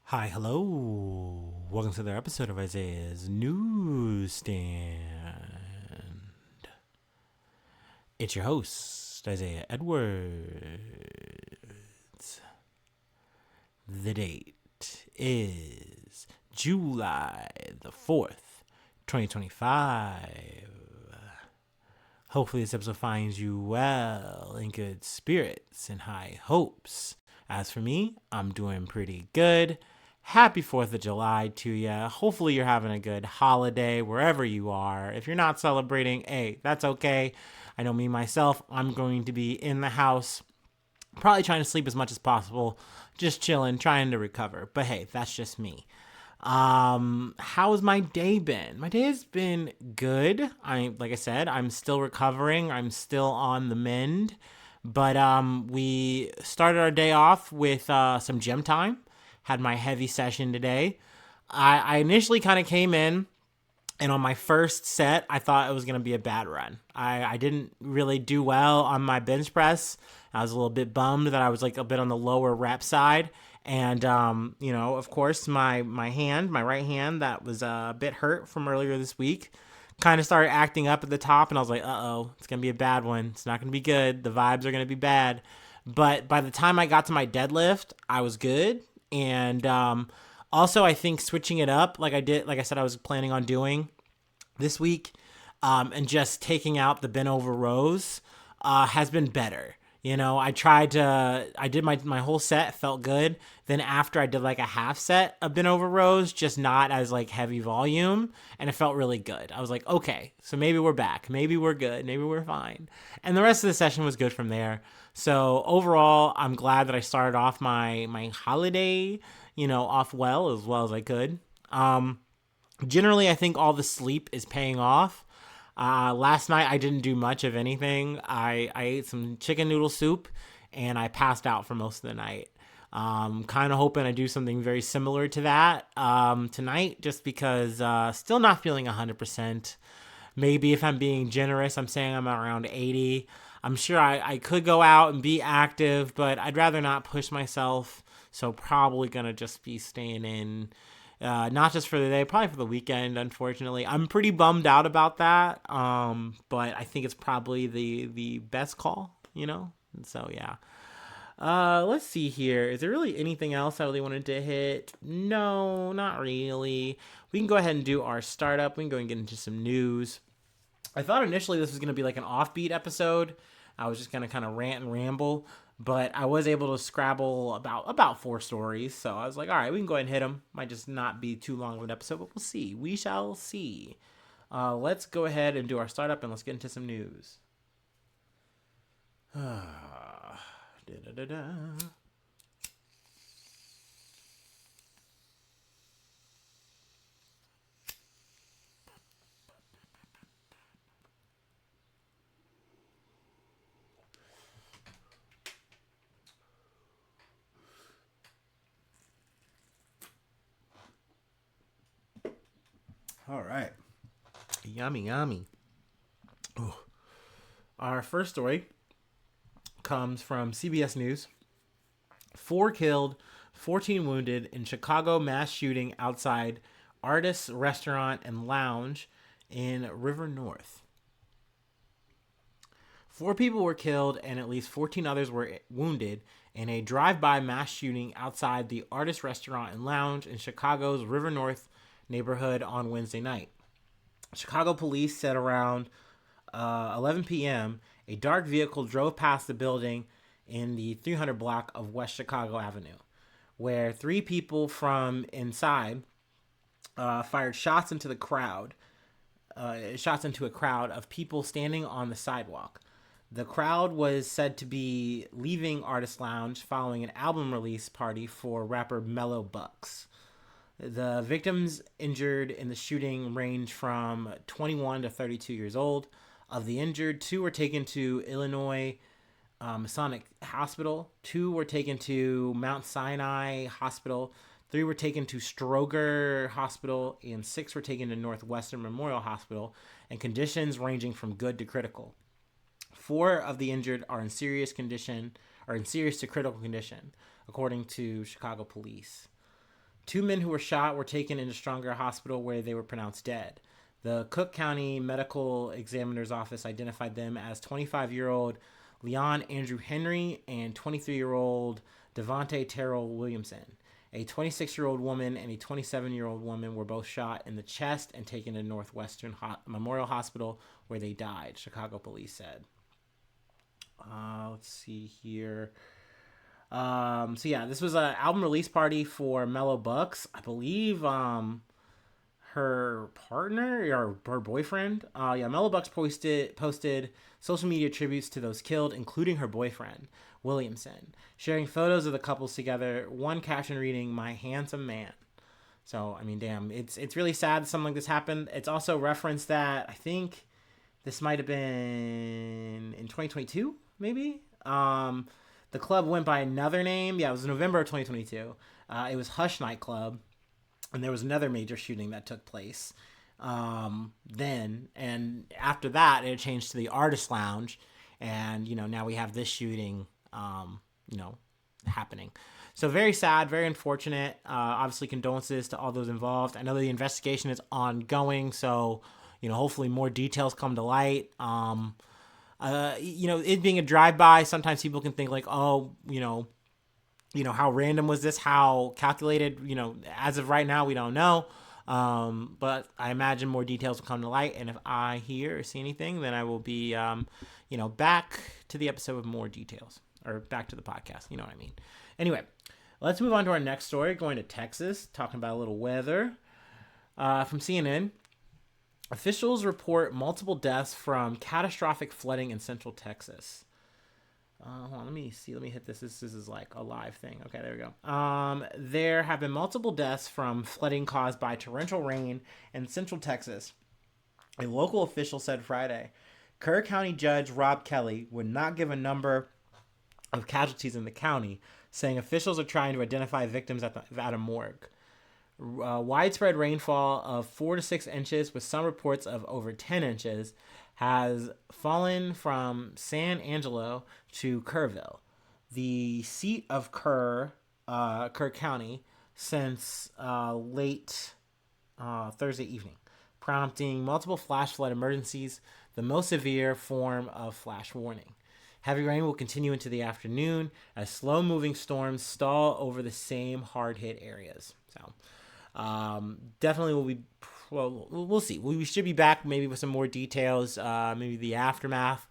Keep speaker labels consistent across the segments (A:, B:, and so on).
A: Hi, hello. Welcome to another episode of Isaiah's Newsstand. It's your host, Isaiah Edwards. The date is July the 4th, 2025. Hopefully, this episode finds you well, in good spirits, and high hopes. As for me, I'm doing pretty good. Happy 4th of July to ya. Hopefully, you're having a good holiday wherever you are. If you're not celebrating, hey, that's okay. I know me myself, I'm going to be in the house, probably trying to sleep as much as possible, just chilling, trying to recover. But hey, that's just me. How's my day been? My day has been good. Like I said, I'm still recovering. I'm still on the mend. But we started our day off with some gym time. Had my heavy session today. I initially kind of came in, and on my first set, I thought it was going to be a bad run. I didn't really do well on my bench press. I was a little bit bummed that I was like a bit on the lower rep side. And, of course, my right hand, that was a bit hurt from earlier this week, kind of started acting up at the top. And I was like, uh-oh, it's going to be a bad one. It's not going to be good. The vibes are going to be bad. But by the time I got to my deadlift, I was good. And also, I think switching it up like I said, I was planning on doing this week, and just taking out the bent over rows has been better. I did my whole set, felt good. Then after I did like a half set of bent over rows, just not as like heavy volume, and it felt really good. I was like, okay, so maybe we're back. Maybe we're good. Maybe we're fine. And the rest of the session was good from there. So overall, I'm glad that I started off my holiday, off well as I could. Generally, I think all the sleep is paying off. Last night, I didn't do much of anything. I ate some chicken noodle soup and I passed out for most of the night. Kind of hoping I do something very similar to that tonight, just because still not feeling 100%. Maybe if I'm being generous, I'm saying I'm around 80. I'm sure I could go out and be active, but I'd rather not push myself. So probably going to just be staying in, not just for the day, probably for the weekend. Unfortunately, I'm pretty bummed out about that. But I think it's probably the best call, And so yeah. Let's see here. Is there really anything else I really wanted to hit? No, not really. We can go ahead and do our startup. We can go and get into some news. I thought initially this was going to be like an offbeat episode. I was just going to kind of rant and ramble, but I was able to scrabble about four stories. So I was like, all right, we can go ahead and hit them. Might just not be too long of an episode, but we'll see. We shall see. Let's go ahead and do our startup and let's get into some news. Da-da-da-da. All right. Yummy, yummy. Ooh. Our first story comes from CBS News. 4 killed, 14 wounded in Chicago mass shooting outside Artist's Restaurant and Lounge in River North. 4 people were killed and at least 14 others were wounded in a drive-by mass shooting outside the Artist Restaurant and Lounge in Chicago's River North neighborhood on Wednesday night. Chicago police said around 11 p.m., a dark vehicle drove past the building in the 300 block of West Chicago Avenue, where 3 people from inside fired shots into the crowd. Shots into a crowd of people standing on the sidewalk. The crowd was said to be leaving Artist Lounge following an album release party for rapper Mellow Bucks. The victims injured in the shooting range from 21 to 32 years old. Of the injured, 2 were taken to Illinois Masonic Hospital. 2 were taken to Mount Sinai Hospital. 3 were taken to Stroger Hospital, and 6 were taken to Northwestern Memorial Hospital, and conditions ranging from good to critical. 4 of the injured are in serious condition, or in serious to critical condition, according to Chicago police. Two men who were shot were taken into Stronger Hospital where they were pronounced dead. The Cook County Medical Examiner's Office identified them as 25-year-old Leon Andrew Henry and 23-year-old Devontae Terrell Williamson. A 26-year-old woman and a 27-year-old woman were both shot in the chest and taken to Northwestern Memorial Hospital where they died, Chicago police said. Let's see here. This was an album release party for Mellow Bucks. I believe her partner or her boyfriend. Mellow Bucks posted social media tributes to those killed, including her boyfriend, Williamson, sharing photos of the couples together, one caption reading, "My handsome man." So, I mean, damn, it's really sad that something like this happened. It's also referenced that I think this might have been in 2022, maybe. The club went by another name. Yeah, it was November of 2022. It was Hush Nightclub, and there was another major shooting that took place then. And after that, it changed to the Artist Lounge, and now we have this shooting, happening. So very sad, very unfortunate. Obviously, condolences to all those involved. I know the investigation is ongoing, so hopefully more details come to light. It being a drive-by, sometimes people can think like, oh, how random was this? How calculated? As of right now, we don't know. But I imagine more details will come to light. And if I hear or see anything, then I will be, back to the episode with more details, or back to the podcast. You know what I mean? Anyway, let's move on to our next story, going to Texas, talking about a little weather. From CNN. Officials report multiple deaths from catastrophic flooding in central Texas. Hold on, let me see. Let me hit this. This is like a live thing. Okay, there we go. There have been multiple deaths from flooding caused by torrential rain in central Texas. A local official said Friday. Kerr County Judge Rob Kelly would not give a number of casualties in the county, saying officials are trying to identify victims at a morgue. Widespread rainfall of 4 to 6 inches, with some reports of over 10 inches, has fallen from San Angelo to Kerrville, the seat of Kerr County, since late Thursday evening, prompting multiple flash flood emergencies, the most severe form of flash warning. Heavy rain will continue into the afternoon as slow-moving storms stall over the same hard-hit areas. So, definitely will be. Well, we'll see. We should be back maybe with some more details. Maybe the aftermath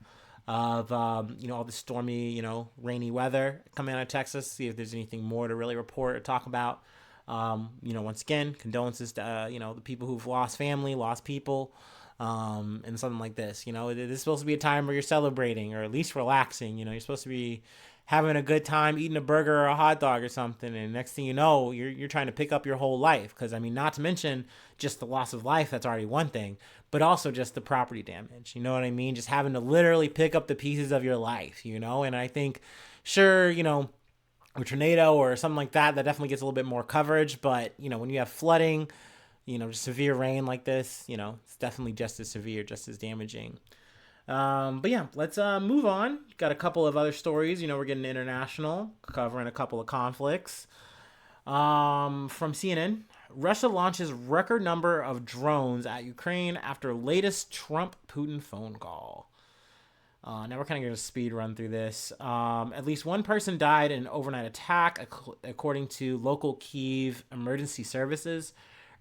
A: of all the stormy, rainy weather coming out of Texas. See if there's anything more to really report or talk about. Once again, condolences to the people who've lost family, lost people. And something like this, this is supposed to be a time where you're celebrating or at least relaxing. You're supposed to be having a good time, eating a burger or a hot dog or something. And next thing you know, you're trying to pick up your whole life. Because, not to mention just the loss of life, that's already one thing, but also just the property damage. You know what I mean? Just having to literally pick up the pieces of your life, and I think, sure, a tornado or something like that definitely gets a little bit more coverage. But, when you have flooding, just severe rain like this, it's definitely just as severe, just as damaging. But yeah, let's move on. Got a couple of other stories. We're getting international, covering a couple of conflicts. From CNN, Russia launches record number of drones at Ukraine after latest Trump-Putin phone call. Now we're kind of going to speed run through this. At least one person died in an overnight attack, according to local Kyiv emergency services.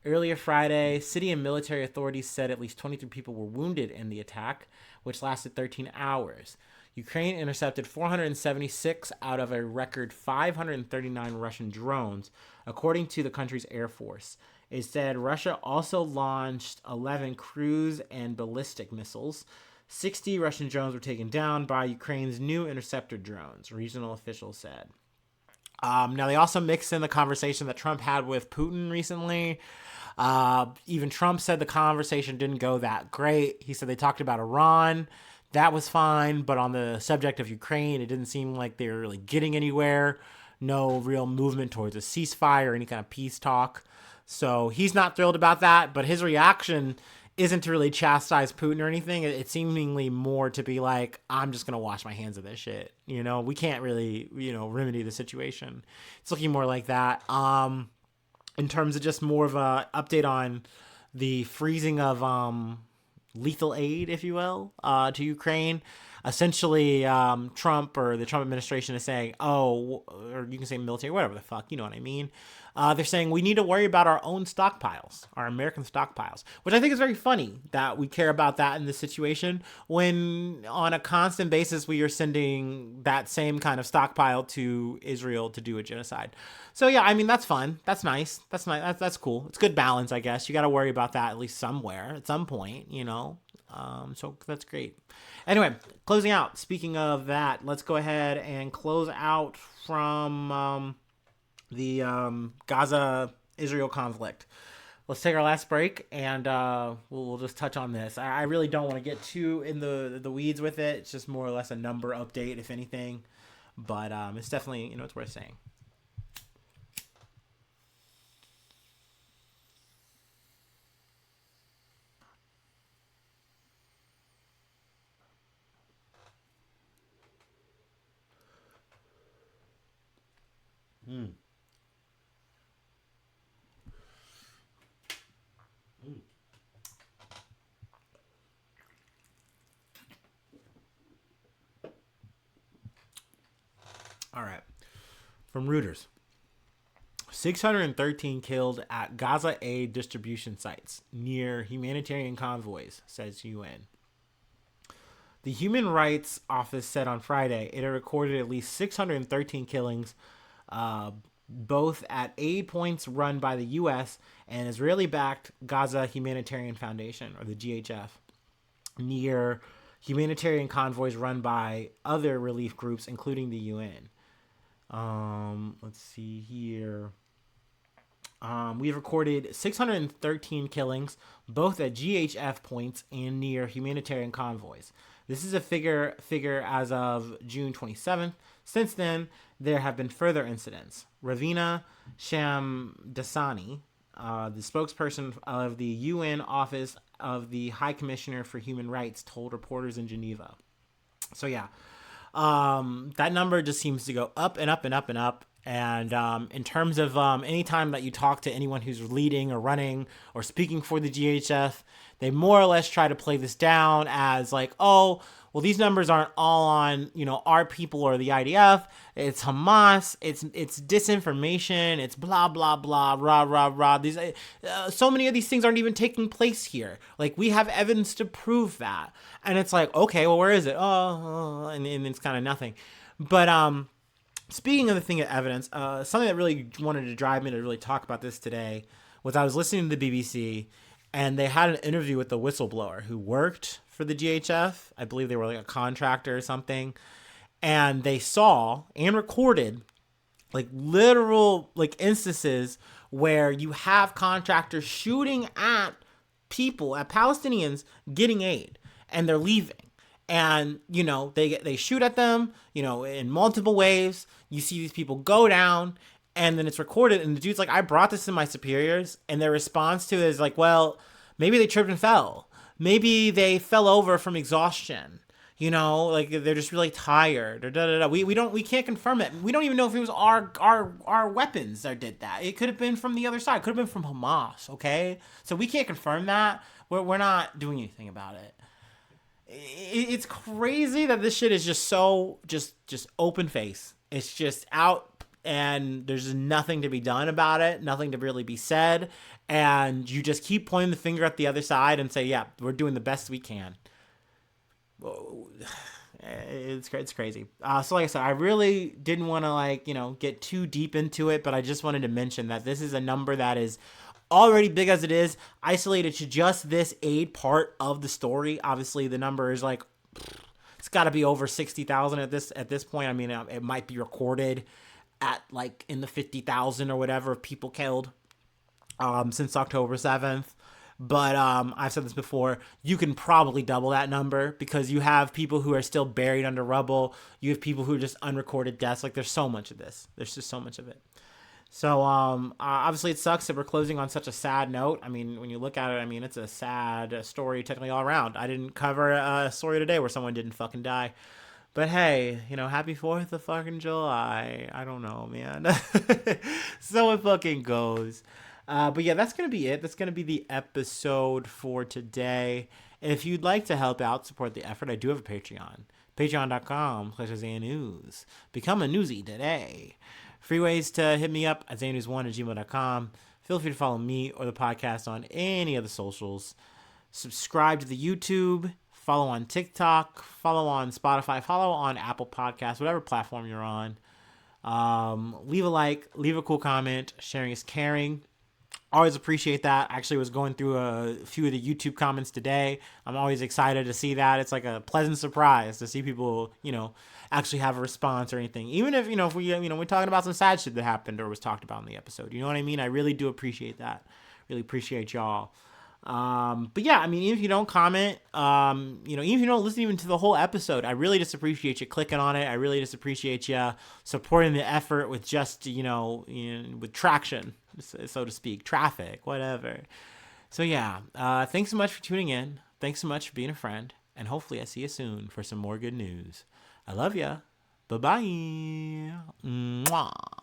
A: Earlier Friday, city and military authorities said at least 23 people were wounded in the attack, which lasted 13 hours. Ukraine intercepted 476 out of a record 539 Russian drones, according to the country's Air Force. It said Russia also launched 11 cruise and ballistic missiles. 60 Russian drones were taken down by Ukraine's new interceptor drones, regional officials said. Now, they also mixed in the conversation that Trump had with Putin recently. Even Trump said the conversation didn't go that great. He said they talked about Iran. That was fine. But on the subject of Ukraine, it didn't seem like they were really getting anywhere. No real movement towards a ceasefire or any kind of peace talk. So he's not thrilled about that. But his reaction isn't to really chastise Putin or anything. It's seemingly more to be like, I'm just going to wash my hands of this shit. We can't really, remedy the situation. It's looking more like that. in terms of just more of a update on the freezing of lethal aid, if you will, to Ukraine. Essentially, Trump or the Trump administration is saying, oh, or you can say military, whatever the fuck, you know what I mean. They're saying we need to worry about our own stockpiles, our American stockpiles, which I think is very funny that we care about that in this situation when on a constant basis we are sending that same kind of stockpile to Israel to do a genocide. So yeah, I mean that's fun. That's nice. That's nice. That's cool. It's good balance, I guess. You got to worry about that at least somewhere at some point, you know. So that's great. Anyway, closing out. Speaking of that, let's go ahead and close out from the Gaza Israel conflict. Let's take our last break and we'll just touch on this. I really don't want to get too in the weeds with it. It's just more or less a number update, if anything. But it's definitely, you know, it's worth saying. All right. From Reuters. 613 killed at Gaza aid distribution sites near humanitarian convoys, says UN. The Human Rights Office said on Friday it had recorded at least 613 killings, both at aid points run by the U.S. and Israeli-backed Gaza Humanitarian Foundation, or the GHF, near humanitarian convoys run by other relief groups, including the UN. Let's see here. We've recorded 613 killings, both at GHF points and near humanitarian convoys. This is a figure as of June 27th. Since then, there have been further incidents. Ravina Shamdasani, the spokesperson of the UN Office of the High Commissioner for Human Rights, told reporters in Geneva. So yeah, that number just seems to go up and up and up and up. And in terms of anytime that you talk to anyone who's leading or running or speaking for the GHF, they more or less try to play this down as like, oh, well, these numbers aren't all on, you know, our people or the IDF. It's Hamas. It's disinformation. It's blah, blah, blah, rah, rah, rah. These so many of these things aren't even taking place here. Like, we have evidence to prove that. And it's like, okay, well, where is it? And it's kind of nothing. But speaking of the thing of evidence, something that really wanted to drive me to really talk about this today was I was listening to the BBC, and they had an interview with the whistleblower who worked for the GHF. I believe they were like a contractor or something. And they saw and recorded like literal like instances where you have contractors shooting at people, at Palestinians getting aid, and they're leaving. And, you know, they shoot at them, you know, in multiple waves. You see these people go down, and then it's recorded. And the dude's like, I brought this to my superiors. And their response to it is like, well, maybe they tripped and fell. Maybe they fell over from exhaustion. You know, like they're just really tired or da da da. We can't confirm it. We don't even know if it was our weapons that did that. It could have been from the other side. It could have been from Hamas. Okay, so we can't confirm that. We're not doing anything about it. It's crazy that this shit is just so just open face. It's just out, and there's nothing to be done about it, nothing to really be said, and you just keep pointing the finger at the other side and say, yeah, we're doing the best we can. It's crazy. So like I said, I really didn't want to like, you know, get too deep into it, but I just wanted to mention that this is a number that is already big as it is, isolated to just this aid part of the story. Obviously, the number is like, it's got to be over 60,000 at this point. I mean, it might be recorded at like in the 50,000 or whatever people killed since October 7th. But I've said this before, you can probably double that number because you have people who are still buried under rubble. You have people who are just unrecorded deaths. Like, there's so much of this. There's just so much of it. So obviously it sucks that we're closing on such a sad note. I mean, when you look at it, I mean, it's a sad story technically all around. I didn't cover a story today where someone didn't fucking die. But hey, happy 4th of fucking July. I don't know, man. So it fucking goes. But yeah, that's going to be it. That's going to be the episode for today. If you'd like to help out, support the effort, I do have a Patreon. Patreon.com/IsaiahNews. Become a newsie today. Free ways to hit me up at IsaiahNews1@gmail.com. Feel free to follow me or the podcast on any of the socials. Subscribe to the YouTube. Follow on TikTok. Follow on Spotify. Follow on Apple Podcasts, whatever platform you're on. Leave a like. Leave a cool comment. Sharing is caring. Always appreciate that. Actually was going through a few of the YouTube comments today. I'm always excited to see that. It's like a pleasant surprise to see people, actually have a response or anything. Even if, if we're talking about some sad shit that happened or was talked about in the episode. You know what I mean? I really do appreciate that. Really appreciate y'all. But yeah, I mean, even if you don't comment, even if you don't listen even to the whole episode, I really just appreciate you clicking on it. I really just appreciate you supporting the effort with just, with traction, so to speak, traffic, whatever. So yeah, thanks so much for tuning in. Thanks so much for being a friend. And hopefully I see you soon for some more good news. I love ya. Bye-bye. Mwah.